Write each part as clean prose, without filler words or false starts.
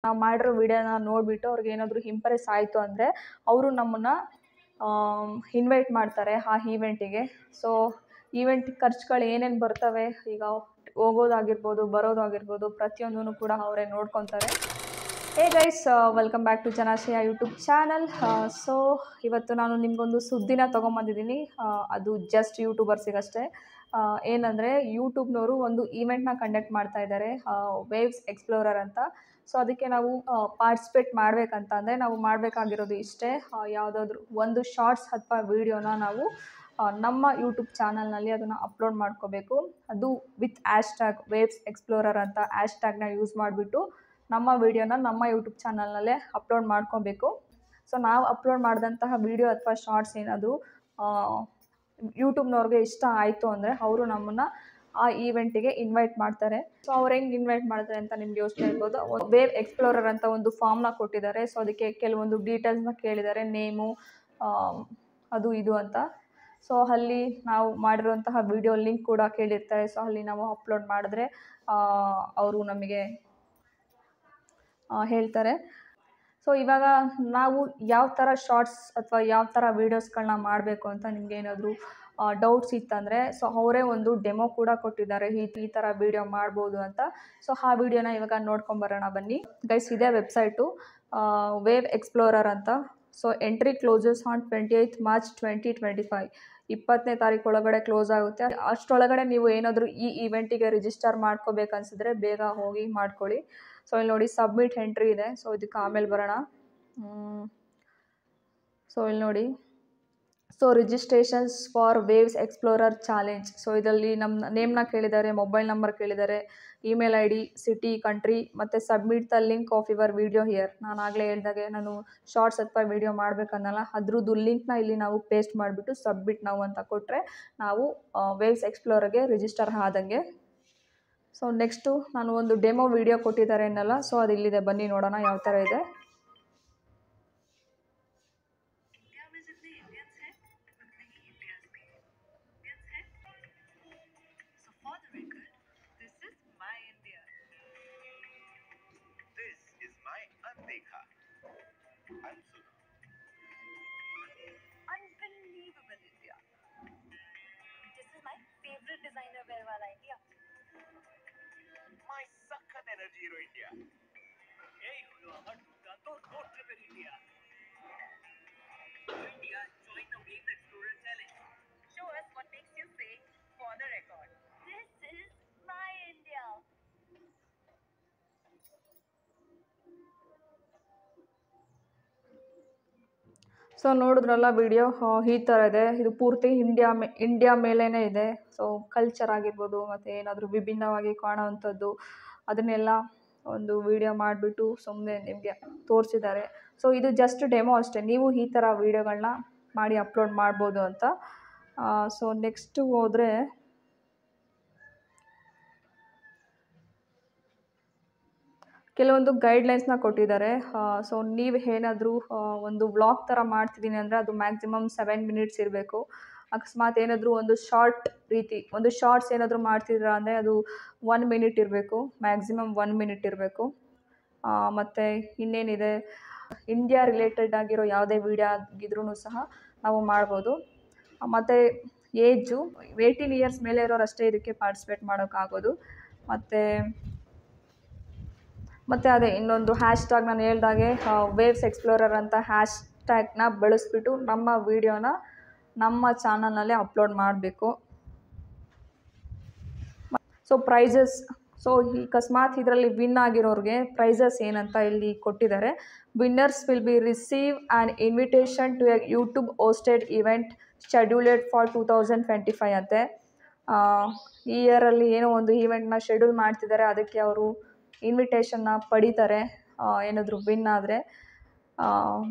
ನಾವು ಮಾಡಿರೋ ವಿಡಿಯೋನ ನೋಡಿಬಿಟ್ಟು ಅವ್ರಿಗೆ ಏನಾದರೂ ಇಂಪ್ರೆಸ್ ಆಯಿತು ಅಂದರೆ ಅವರು ನಮ್ಮನ್ನು ಇನ್ವೈಟ್ ಮಾಡ್ತಾರೆ ಆ ಈವೆಂಟಿಗೆ. ಸೊ ಈವೆಂಟ್ ಖರ್ಚುಗಳು ಏನೇನು ಬರ್ತವೆ, ಈಗ ಹೋಗೋದಾಗಿರ್ಬೋದು, ಬರೋದಾಗಿರ್ಬೋದು, ಪ್ರತಿಯೊಂದೂ ಕೂಡ ಅವರೇ ನೋಡ್ಕೊತಾರೆ. Hey guys, welcome back to Janashaya YouTube channel. So ಇವತ್ತು ನಾನು ನಿಮಗೊಂದು ಸುದ್ದಿನ ತೊಗೊಂಬಂದಿದ್ದೀನಿ. ಅದು ಜಸ್ಟ್ ಯೂಟ್ಯೂಬರ್ಸಿಗಷ್ಟೇ. ಏನಂದರೆ ಯೂಟ್ಯೂಬ್ನವರು ಒಂದು ಈವೆಂಟ್ನ ಕಂಡಕ್ಟ್ ಮಾಡ್ತಾ ಇದ್ದಾರೆ, ವೇವ್ಸ್ ಎಕ್ಸ್ಪ್ಲೋರರ್ ಅಂತ. ಸೊ ಅದಕ್ಕೆ ನಾವು ಪಾರ್ಟಿಸಿಪೇಟ್ ಮಾಡಬೇಕಂತ ಅಂದರೆ ನಾವು ಮಾಡಬೇಕಾಗಿರೋದು ಇಷ್ಟೇ, ಯಾವುದಾದ್ರೂ ಒಂದು ಶಾರ್ಟ್ಸ್ ಅಥವಾ ವೀಡಿಯೋನ ನಾವು ನಮ್ಮ ಯೂಟ್ಯೂಬ್ ಚಾನಲ್ನಲ್ಲಿ ಅದನ್ನು ಅಪ್ಲೋಡ್ ಮಾಡ್ಕೋಬೇಕು. ಅದು ವಿತ್ ಹ್ಯಾಶ್ಟ್ಯಾಗ್ ವೇವ್ಸ್ ಎಕ್ಸ್ಪ್ಲೋರರ್ ಅಂತ ಹ್ಯಾಶ್ಟ್ಯಾಗ್ನ ಯೂಸ್ ಮಾಡಿಬಿಟ್ಟು ನಮ್ಮ ವೀಡಿಯೋನ ನಮ್ಮ ಯೂಟ್ಯೂಬ್ ಚಾನಲ್ನಲ್ಲೇ ಅಪ್ಲೋಡ್ ಮಾಡ್ಕೋಬೇಕು. ಸೊ ನಾವು ಅಪ್ಲೋಡ್ ಮಾಡಿದಂತಹ ವೀಡಿಯೋ ಅಥವಾ ಶಾರ್ಟ್ಸ್ ಏನಾದರೂ ಯೂಟ್ಯೂಬ್ನವ್ರಿಗೆ ಇಷ್ಟ ಆಯಿತು ಅಂದರೆ ಅವರು ನಮ್ಮನ್ನು ಆ ಈವೆಂಟಿಗೆ ಇನ್ವೈಟ್ ಮಾಡ್ತಾರೆ. ಸೊ ಅವ್ರು ಹೆಂಗೆ ಇನ್ವೈಟ್ ಮಾಡ್ತಾರೆ ಅಂತ ನಿಮ್ಗೆ ಯೋಚನೆ ಇರ್ಬೋದು. ವೇವ್ ಎಕ್ಸ್ಪ್ಲೋರರ್ ಅಂತ ಒಂದು ಫಾರ್ಮ್ನ ಕೊಟ್ಟಿದ್ದಾರೆ. ಸೊ ಅದಕ್ಕೆ ಕೆಲವೊಂದು ಡೀಟೇಲ್ಸ್ನ ಕೇಳಿದ್ದಾರೆ, ನೇಮು, ಅದು ಇದು ಅಂತ. ಸೊ ಅಲ್ಲಿ ನಾವು ಮಾಡಿರುವಂತಹ ವಿಡಿಯೋ ಲಿಂಕ್ ಕೂಡ ಕೇಳಿರ್ತಾರೆ. ಸೊ ಅಲ್ಲಿ ನಾವು ಅಪ್ಲೋಡ್ ಮಾಡಿದ್ರೆ ಅವರು ನಮಗೆ ಹೇಳ್ತಾರೆ. ಸೊ ಇವಾಗ ನಾವು ಯಾವ ಥರ ಶಾರ್ಟ್ಸ್ ಅಥವಾ ಯಾವ ಥರ ವೀಡಿಯೋಸ್ಗಳನ್ನ ಮಾಡಬೇಕು ಅಂತ ನಿಮ್ಗೆ ಏನಾದರೂ ಡೌಟ್ಸ್ ಇತ್ತಂದರೆ ಸೊ ಅವರೇ ಒಂದು ಡೆಮೋ ಕೂಡ ಕೊಟ್ಟಿದ್ದಾರೆ, ಈ ಥರ ವೀಡಿಯೋ ಮಾಡ್ಬೋದು ಅಂತ. ಸೊ ಆ ವಿಡಿಯೋನ ಇವಾಗ ನೋಡ್ಕೊಂಬರೋಣ ಬನ್ನಿ ಗೈಸ್. ಇದೇ ವೆಬ್ಸೈಟು ವೇವ್ ಎಕ್ಸ್ಪ್ಲೋರರ್ ಅಂತ. So entry closes on 28 March 2025. 20ನೇ ತಾರೀಕು ಒಳಗಡೆ ಕ್ಲೋಸ್ ಆಗುತ್ತೆ. ಅಷ್ಟರೊಳಗಡೆ ನೀವು ಏನಾದರೂ ಈ ಈವೆಂಟಿಗೆ ರಿಜಿಸ್ಟರ್ ಮಾಡ್ಕೋಬೇಕನ್ಸಿದ್ರೆ ಬೇಗ ಹೋಗಿ ಮಾಡ್ಕೊಳ್ಳಿ. ಸೊ ಇಲ್ಲಿ ನೋಡಿ ಸಬ್ಮಿಟ್ ಎಂಟ್ರಿ ಇದೆ. ಸೊ ಇದಕ್ಕೆ ಆಮೇಲೆ ಬರೋಣ. ಸೊ ಇಲ್ಲಿ ನೋಡಿ, so registrations for waves explorer challenge. So ಇದರಲ್ಲಿ ನಮ್ಮ ನೇಮ್ನ ಕೇಳಿದ್ದಾರೆ, ಮೊಬೈಲ್ ನಂಬರ್ ಕೇಳಿದ್ದಾರೆ, ಇಮೇಲ್ ID, ಸಿಟಿ, ಕಂಟ್ರಿ, ಮತ್ತು submit the link of your video here. ನಾನು ಆಗಲೇ ಹೇಳಿದಾಗೆ ನಾನು ಶಾರ್ಟ್ಸ್ ಅಥವಾ ವಿಡಿಯೋ ಮಾಡಬೇಕನ್ನಲ್ಲ, ಅದ್ರದ್ದು ಲಿಂಕ್ನ ಇಲ್ಲಿ ನಾವು ಪೇಸ್ಟ್ ಮಾಡಿಬಿಟ್ಟು ಸಬ್ಮಿಟ್ ನಾವು ಅಂತ ಕೊಟ್ಟರೆ ನಾವು ವೇವ್ಸ್ ಎಕ್ಸ್ಪ್ಲೋರರ್ಗೆ ರಿಜಿಸ್ಟರ್ ಆದಂಗೆ. ಸೊ ನೆಕ್ಸ್ಟು ನಾನು ಒಂದು ಡೆಮೋ ವಿಡಿಯೋ ಕೊಟ್ಟಿದ್ದಾರೆ ಅನ್ನಲ್ಲ, ಸೊ ಅದು ಇಲ್ಲಿದೆ, ಬನ್ನಿ ನೋಡೋಣ ಯಾವ ಥರ ಇದೆ. Unbelievable India. This is my favorite designer wear wala India. My Sakhat Energy Hero India. Hey, holo amar duda to road trip in India. India, join the Waves Explorer Challenge. Show us what makes you say for the record. This is my India. So ನೋಡಿದ್ರಲ್ಲ video, ಈ ಥರ ಇದೆ. ಇದು ಪೂರ್ತಿ India ಮೇಲೇ ಇದೆ. So culture ಆಗಿರ್ಬೋದು ಮತ್ತು ಏನಾದರೂ ವಿಭಿನ್ನವಾಗಿ ಕಾಣೋವಂಥದ್ದು ಅದನ್ನೆಲ್ಲ ಒಂದು ವಿಡಿಯೋ ಮಾಡಿಬಿಟ್ಟು ಸುಮ್ಮನೆ ನಿಮಗೆ ತೋರಿಸಿದ್ದಾರೆ. ಸೊ ಇದು ಜಸ್ಟ್ ಡೆಮೋ ಅಷ್ಟೇ, ನೀವು ಈ ಥರ ವೀಡಿಯೋಗಳನ್ನ ಮಾಡಿ ಅಪ್ಲೋಡ್ ಮಾಡ್ಬೋದು ಅಂತ. ಸೊ ನೆಕ್ಸ್ಟು ಹೋದರೆ ಕೆಲವೊಂದು ಗೈಡ್ಲೈನ್ಸ್ನ ಕೊಟ್ಟಿದ್ದಾರೆ. ಸೊ ನೀವು ಏನಾದರೂ ಒಂದು ವ್ಲಾಗ್ ಥರ ಮಾಡ್ತಿದ್ದೀನಿ ಅಂದರೆ ಅದು ಮ್ಯಾಕ್ಸಿಮಮ್ 7 ಮಿನಿಟ್ಸ್ ಇರಬೇಕು. ಅಕಸ್ಮಾತ್ ಏನಾದರೂ ಒಂದು ಶಾರ್ಟ್ ರೀತಿ ಒಂದು ಶಾರ್ಟ್ಸ್ ಏನಾದರೂ ಮಾಡ್ತಿದ್ದೀರಾ ಅಂದರೆ ಅದು 1 ಮಿನಿಟ್ ಇರಬೇಕು, ಮ್ಯಾಕ್ಸಿಮಮ್ 1 ಮಿನಿಟ್ ಇರಬೇಕು. ಮತ್ತು ಇನ್ನೇನಿದೆ, ಇಂಡಿಯಾ ರಿಲೇಟೆಡ್ ಆಗಿರೋ ಯಾವುದೇ ವೀಡಿಯೋ ಆಗಿದ್ರೂ ಸಹ ನಾವು ಮಾಡ್ಬೋದು. ಮತ್ತು ಏಜು 18 ಇಯರ್ಸ್ ಮೇಲೆ ಇರೋರು ಅಷ್ಟೇ ಇದಕ್ಕೆ ಪಾರ್ಟಿಸಿಪೇಟ್ ಮಾಡೋಕ್ಕಾಗೋದು. ಮತ್ತು ಅದೇ ಇನ್ನೊಂದು ಹ್ಯಾಶ್ಟ್ಯಾಗ್ ನಾನು ಹೇಳ್ದಾಗೆ ವೇವ್ಸ್ ಎಕ್ಸ್ಪ್ಲೋರರ್ ಅಂತ ಹ್ಯಾಶ್ಟ್ಯಾಗ್ನ ಬಳಸ್ಬಿಟ್ಟು ನಮ್ಮ ವೀಡಿಯೋನ ನಮ್ಮ ಚಾನಲ್ನಲ್ಲೇ ಅಪ್ಲೋಡ್ ಮಾಡಬೇಕು. ಸೊ ಪ್ರೈಸಸ್, ಸೊ ಅಕಸ್ಮಾತ್ ಇದರಲ್ಲಿ ವಿನ್ ಆಗಿರೋರಿಗೆ ಪ್ರೈಸಸ್ ಏನಂತ ಇಲ್ಲಿ ಕೊಟ್ಟಿದ್ದಾರೆ. Winners will be receive an invitation to a YouTube hosted event scheduled for 2025 ಅಂತೆ. ಈ ಇಯರಲ್ಲಿ ಏನೋ ಒಂದು ಈವೆಂಟ್ನ ಶೆಡ್ಯೂಲ್ ಮಾಡ್ತಿದ್ದಾರೆ, ಅದಕ್ಕೆ ಅವರು ಇನ್ವಿಟೇಷನ್ನ ಪಡೀತಾರೆ ಏನಾದರೂ ವಿನ್ ಆದರೆ.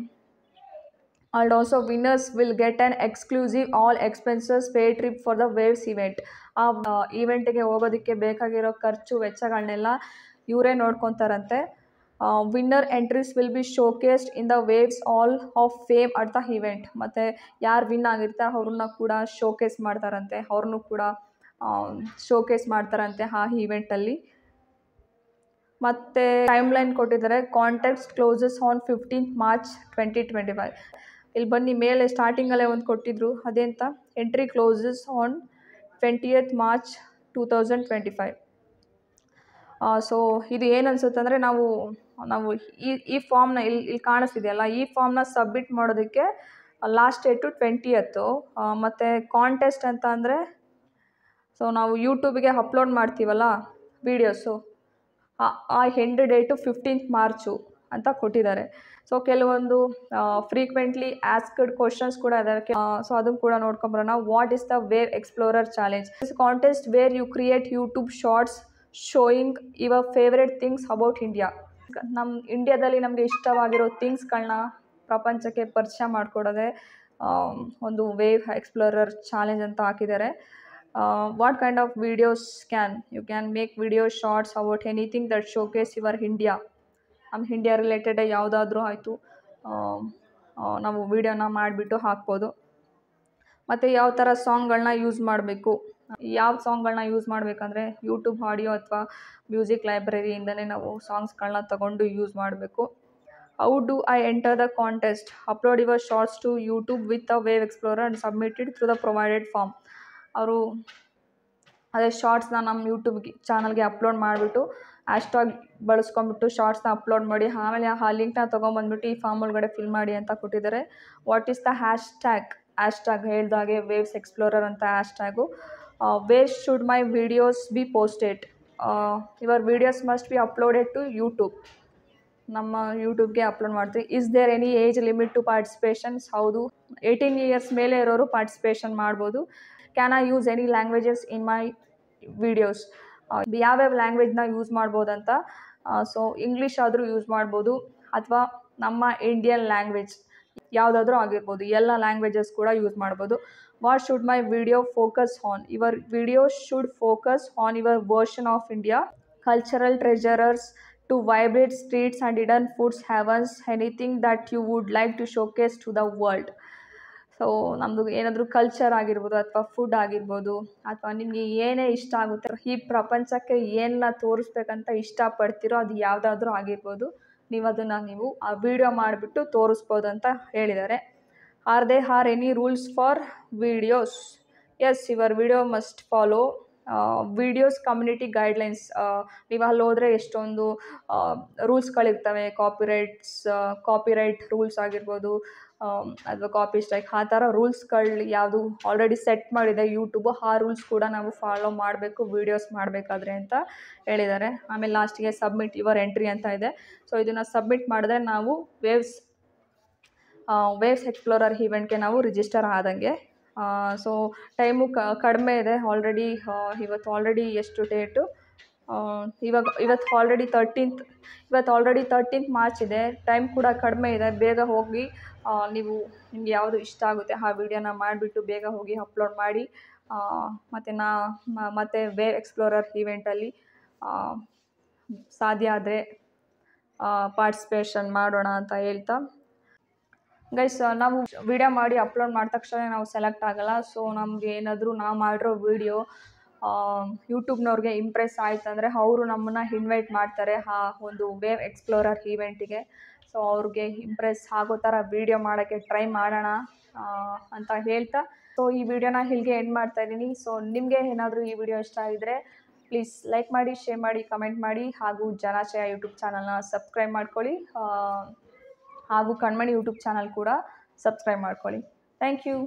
And also winners will get an exclusive all expenses pay trip for the Waves event. ಆ ಈವೆಂಟಿಗೆ ಹೋಗೋದಕ್ಕೆ ಬೇಕಾಗಿರೋ ಖರ್ಚು ವೆಚ್ಚಗಳನ್ನೆಲ್ಲ ಇವರೇ ನೋಡ್ಕೊತಾರಂತೆ. Winner entries will be showcased in the Waves hall of fame at the event. ಮತ್ತು ಯಾರು ವಿನ್ ಆಗಿರ್ತಾರೆ ಅವ್ರನ್ನ ಕೂಡ ಶೋಕೇಸ್ ಮಾಡ್ತಾರಂತೆ, ಅವ್ರನ್ನೂ ಕೂಡ ಶೋಕೇಸ್ ಮಾಡ್ತಾರಂತೆ ಆ ಈವೆಂಟಲ್ಲಿ. ಮತ್ತು ಟೈಮ್ಲೈನ್ ಕೊಟ್ಟಿದ್ದಾರೆ. Contest closes on 15th March 2025. ಇಲ್ಲಿ ಬನ್ನಿ, ಮೇಲೆ ಸ್ಟಾರ್ಟಿಂಗಲ್ಲೇ ಒಂದು ಕೊಟ್ಟಿದ್ರು, ಅದೇಂತ entry closes on 20th March 2025. So ಇದು ಏನು ಅನಿಸುತ್ತೆ ಅಂದರೆ, ನಾವು ಈ ಫಾರ್ಮ್ನ ಇಲ್ಲಿ ಕಾಣಿಸ್ತಿದೆಯಲ್ಲ, ಈ ಫಾರ್ಮ್ನ ಸಬ್ಮಿಟ್ ಮಾಡೋದಕ್ಕೆ ಲಾಸ್ಟ್ ಡೇಟು 20th. ಮತ್ತು ಕಾಂಟೆಸ್ಟ್ ಅಂತ ಅಂದರೆ, ಸೊ ನಾವು ಯೂಟ್ಯೂಬಿಗೆ ಅಪ್ಲೋಡ್ ಮಾಡ್ತೀವಲ್ಲ ವೀಡಿಯೋಸು, ಆ ಎಂಡ್ ಡೇಟು 15th March ಅಂತ ಕೊಟ್ಟಿದ್ದಾರೆ. ಸೊ ಕೆಲವೊಂದು ಫ್ರೀಕ್ವೆಂಟ್ಲಿ ಆಸ್ಕ್ಡ್ ಕ್ವಶನ್ಸ್ ಕೂಡ ಇದಾವೆ. ಸೊ ಅದನ್ನು ಕೂಡ ನೋಡ್ಕೊಂಬರೋಣ. What is the wave explorer challenge? This contest where you create YouTube shorts showing your favourite things about India. ನಮ್ಮ ಇಂಡಿಯಾದಲ್ಲಿ ನಮಗೆ ಇಷ್ಟವಾಗಿರೋ ಥಿಂಗ್ಸ್ಗಳನ್ನ ಪ್ರಪಂಚಕ್ಕೆ ಪರಿಚಯ ಮಾಡಿಕೊಡೋದೆ ಒಂದು ವೇವ್ ಎಕ್ಸ್ಪ್ಲೋರರ್ ಚಾಲೆಂಜ್ ಅಂತ ಹಾಕಿದ್ದಾರೆ. What kind of videos you can make video shorts about anything that showcase your India. ನಮ್ಮ India related ಯಾವುದಾದ್ರೂ ಆಯಿತು, ನಾವು ವಿಡಿಯೋನ ಮಾಡಿಬಿಟ್ಟು ಹಾಕ್ಬೋದು. ಮತ್ತು ಯಾವ ಥರ ಸಾಂಗ್ಗಳನ್ನ ಯೂಸ್ ಮಾಡಬೇಕು, ಯಾವ ಸಾಂಗ್ಗಳನ್ನ ಯೂಸ್ ಮಾಡಬೇಕಂದ್ರೆ ಯೂಟ್ಯೂಬ್ ಆಡಿಯೋ ಅಥವಾ ಮ್ಯೂಸಿಕ್ ಲೈಬ್ರರಿಯಿಂದಲೇ ನಾವು ಸಾಂಗ್ಸ್ಗಳನ್ನ ತಗೊಂಡು ಯೂಸ್ ಮಾಡಬೇಕು. How do I enter the contest? Upload your shorts to YouTube with a wave explorer and submitted through the provided form. ಅವರು ಅದೇ ಶಾರ್ಟ್ಸ್ನ ನಮ್ಮ ಯೂಟ್ಯೂಬ್ ಚಾನಲ್ಗೆ ಅಪ್ಲೋಡ್ ಮಾಡಿಬಿಟ್ಟು ಹ್ಯಾಶ್ಟ್ಯಾಗ್ ಬಳಸ್ಕೊಂಬಿಟ್ಟು ಶಾರ್ಟ್ಸ್ನ ಅಪ್ಲೋಡ್ ಮಾಡಿ, ಆಮೇಲೆ ಆ ಲಿಂಕ್ನ ತೊಗೊಂಬಂದ್ಬಿಟ್ಟು ಈ ಫಾರ್ಮ್ ಒಳಗಡೆ ಫಿಲ್ ಮಾಡಿ ಅಂತ ಕೊಟ್ಟಿದ್ದಾರೆ. ವಾಟ್ ಈಸ್ ದ ಹ್ಯಾಶ್ಟ್ಯಾಗ್ ಹೇಳ್ದಾಗೆ ವೇವ್ಸ್ ಎಕ್ಸ್ಪ್ಲೋರರ್ ಅಂತ hashtag. Where should my videos be posted? Your videos must be uploaded to YouTube. ನಮ್ಮ ಯೂಟ್ಯೂಬ್ಗೆ ಅಪ್ಲೋಡ್ ಮಾಡ್ತೀವಿ. Is there any age limit to participations? ಹೌದು, 18 years ಮೇಲೆ ಇರೋರು ಪಾರ್ಟಿಸಿಪೇಷನ್ ಮಾಡ್ಬೋದು. Can I use any languages in my videos? ಯಾವ್ಯಾವ ಲ್ಯಾಂಗ್ವೇಜ್ನ use ಮಾಡ್ಬೋದಂತ. ಸೊ ಇಂಗ್ಲೀಷ್ ಆದರೂ ಯೂಸ್ ಮಾಡ್ಬೋದು, ಅಥವಾ ನಮ್ಮ ಇಂಡಿಯನ್ ಲ್ಯಾಂಗ್ವೇಜ್ ಯಾವುದಾದ್ರೂ ಆಗಿರ್ಬೋದು, ಎಲ್ಲ ಲ್ಯಾಂಗ್ವೇಜಸ್ ಕೂಡ ಯೂಸ್ ಮಾಡ್ಬೋದು. What should my video focus on? Your video should focus on your version of India, cultural treasurers to vibrate streets and hidden foods havens, anything that you would like to showcase to the world. So ನಮ್ಮದು ಏನಾದರೂ culture ಆಗಿರ್ಬೋದು, ಅಥವಾ food ಆಗಿರ್ಬೋದು, ಅಥವಾ ನಿಮಗೆ ಏನೇ ಇಷ್ಟ ಆಗುತ್ತೆ, ಈ ಪ್ರಪಂಚಕ್ಕೆ ಏನನ್ನ ತೋರಿಸ್ಬೇಕಂತ ಇಷ್ಟಪಡ್ತೀರೋ ಅದು ಯಾವುದಾದ್ರೂ ಆಗಿರ್ಬೋದು, ನೀವು ಆ ವಿಡಿಯೋ ಮಾಡಿಬಿಟ್ಟು ತೋರಿಸ್ಬೋದು ಅಂತ ಹೇಳಿದ್ದಾರೆ. Are any rules for videos? Yes, your video must follow videos community guidelines. ನೀವು ಅಲ್ಲಿ ಹೋದರೆ ಎಷ್ಟೊಂದು ರೂಲ್ಸ್ಗಳಿರ್ತವೆ. ಕಾಪಿರೈಟ್ ರೂಲ್ಸ್ ಆಗಿರ್ಬೋದು, ಅಥವಾ ಕಾಪಿ ಸ್ಟ್ರೈಕ್, ಆ ಥರ ರೂಲ್ಸ್ಗಳು ಯಾವುದು ಆಲ್ರೆಡಿ ಸೆಟ್ ಮಾಡಿದೆ ಯೂಟ್ಯೂಬು, ಆ ರೂಲ್ಸ್ ಕೂಡ ನಾವು ಫಾಲೋ ಮಾಡಬೇಕು ವೀಡಿಯೋಸ್ ಮಾಡಬೇಕಾದ್ರೆ ಅಂತ ಹೇಳಿದ್ದಾರೆ. ಆಮೇಲೆ ಲಾಸ್ಟಿಗೆ ಸಬ್ಮಿಟ್ ಯುವರ್ ಎಂಟ್ರಿ ಅಂತ ಇದೆ. ಸೊ ಇದನ್ನು ಸಬ್ಮಿಟ್ ಮಾಡಿದ್ರೆ ನಾವು ವೇವ್ಸ್ ಎಕ್ಸ್ಪ್ಲೋರರ್ ಈವೆಂಟ್ಗೆ ನಾವು ರಿಜಿಸ್ಟರ್ ಆದಂಗೆ. ಸೊ ಟೈಮು ಕಡಿಮೆ ಇದೆ. ಇವತ್ತು ಆಲ್ರೆಡಿ ಎಷ್ಟು ಡೇಟು? ಇವತ್ತು ಆಲ್ರೆಡಿ 13th March ಇದೆ. ಟೈಮ್ ಕೂಡ ಕಡಿಮೆ ಇದೆ. ಬೇಗ ಹೋಗಿ ನಿಮ್ಗೆ ಯಾವುದು ಇಷ್ಟ ಆಗುತ್ತೆ ಆ ವಿಡಿಯೋನ ಮಾಡಿಬಿಟ್ಟು ಬೇಗ ಹೋಗಿ ಅಪ್ಲೋಡ್ ಮಾಡಿ. ಮತ್ತು ವೇವ್ ಎಕ್ಸ್ಪ್ಲೋರರ್ ಈವೆಂಟಲ್ಲಿ ಸಾಧ್ಯ ಆದರೆ ಪಾರ್ಟಿಸಿಪೇಷನ್ ಮಾಡೋಣ ಅಂತ ಹೇಳ್ತಾ, ಗೈಸ್, ನಾವು ವಿಡಿಯೋ ಮಾಡಿ ಅಪ್ಲೋಡ್ ಮಾಡಿದ ತಕ್ಷಣ ನಾವು ಸೆಲೆಕ್ಟ್ ಆಗೋಲ್ಲ. ಸೊ ನಮಗೆ ಏನಾದರೂ ನಾವು ಮಾಡಿರೋ ವಿಡಿಯೋ ಯೂಟ್ಯೂಬ್ನವ್ರಿಗೆ ಇಂಪ್ರೆಸ್ ಆಯ್ತು ಅಂದರೆ ಅವರು ನಮ್ಮನ್ನು ಇನ್ವೈಟ್ ಮಾಡ್ತಾರೆ ಆ ಒಂದು ವೇವ್ ಎಕ್ಸ್ಪ್ಲೋರರ್ ಈವೆಂಟಿಗೆ. ಸೊ ಅವ್ರಿಗೆ ಇಂಪ್ರೆಸ್ ಆಗೋ ಥರ ವಿಡಿಯೋ ಮಾಡೋಕ್ಕೆ ಟ್ರೈ ಮಾಡೋಣ ಅಂತ ಹೇಳ್ತಾ, ಸೊ ಈ ವಿಡಿಯೋನ ಇಲ್ಲಿಗೆ ಎಂಡ್ ಮಾಡ್ತಾಯಿದ್ದೀನಿ. ಸೊ ನಿಮಗೆ ಏನಾದರೂ ಈ ವಿಡಿಯೋ ಇಷ್ಟ ಆಗಿದ್ರೆ ಪ್ಲೀಸ್ ಲೈಕ್ ಮಾಡಿ, ಶೇರ್ ಮಾಡಿ, ಕಮೆಂಟ್ ಮಾಡಿ, ಹಾಗೂ ಜನಾಶಯ ಯೂಟ್ಯೂಬ್ ಚಾನಲ್ನ ಸಬ್ಸ್ಕ್ರೈಬ್ ಮಾಡ್ಕೊಳ್ಳಿ, ಹಾಗೂ ಕಣ್ಮಣಿ ಯೂಟ್ಯೂಬ್ ಚಾನಲ್ ಕೂಡ ಸಬ್ಸ್ಕ್ರೈಬ್ ಮಾಡ್ಕೊಳ್ಳಿ. Thank you.